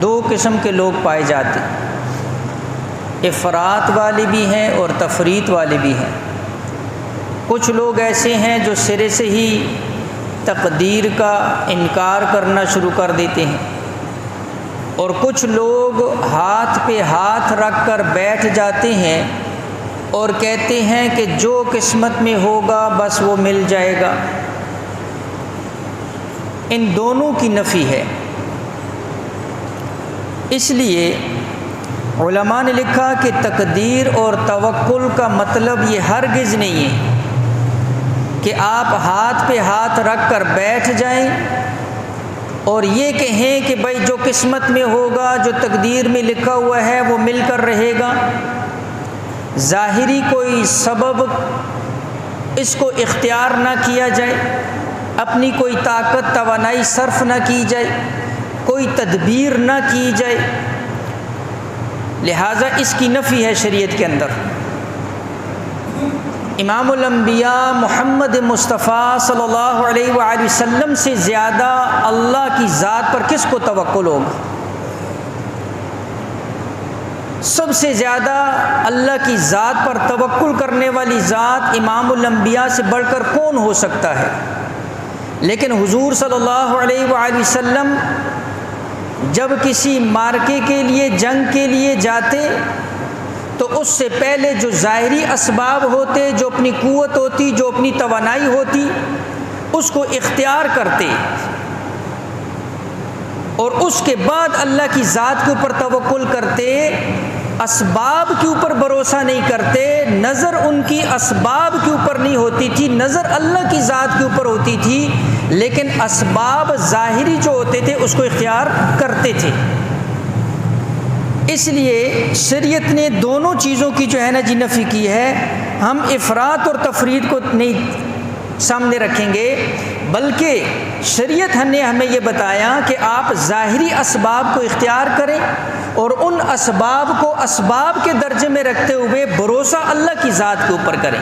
دو قسم کے لوگ پائے جاتے ہیں، افراط والے بھی ہیں اور تفریط والے بھی ہیں۔ کچھ لوگ ایسے ہیں جو سرے سے ہی تقدیر کا انکار کرنا شروع کر دیتے ہیں، اور کچھ لوگ ہاتھ پہ ہاتھ رکھ کر بیٹھ جاتے ہیں اور کہتے ہیں کہ جو قسمت میں ہوگا بس وہ مل جائے گا۔ ان دونوں کی نفی ہے۔ اس لیے علماء نے لکھا کہ تقدیر اور توکل کا مطلب یہ ہرگز نہیں ہے کہ آپ ہاتھ پہ ہاتھ رکھ کر بیٹھ جائیں اور یہ کہیں کہ بھائی جو قسمت میں ہوگا، جو تقدیر میں لکھا ہوا ہے وہ مل کر رہے گا۔ ظاہری کوئی سبب اس کو اختیار نہ کیا جائے، اپنی کوئی طاقت توانائی صرف نہ کی جائے، کوئی تدبیر نہ کی جائے، لہٰذا اس کی نفی ہے شریعت کے اندر۔ امام الانبیاء محمد مصطفیٰ صلی اللہ علیہ وآلہ وسلم سے زیادہ اللہ کی ذات پر کس کو توکل ہوگا؟ سب سے زیادہ اللہ کی ذات پر توکل کرنے والی ذات امام الانبیاء سے بڑھ کر کون ہو سکتا ہے؟ لیکن حضور صلی اللہ علیہ وآلہ وسلم جب کسی معرکے کے لیے، جنگ کے لیے جاتے تو اس سے پہلے جو ظاہری اسباب ہوتے، جو اپنی قوت ہوتی، جو اپنی توانائی ہوتی، اس کو اختیار کرتے اور اس کے بعد اللہ کی ذات کے اوپر توکل کرتے، اسباب کے اوپر بھروسہ نہیں کرتے۔ نظر ان کی اسباب کے اوپر نہیں ہوتی تھی، نظر اللہ کی ذات کے اوپر ہوتی تھی، لیکن اسباب ظاہری جو ہوتے تھے اس کو اختیار کرتے تھے۔ اس لیے شریعت نے دونوں چیزوں کی جو ہے نا نفی کی ہے۔ ہم افراط اور تفریط کو نہیں سامنے رکھیں گے، بلکہ شریعت نے ہمیں یہ بتایا کہ آپ ظاہری اسباب کو اختیار کریں اور ان اسباب کو اسباب کے درجے میں رکھتے ہوئے بھروسہ اللہ کی ذات کے اوپر کریں۔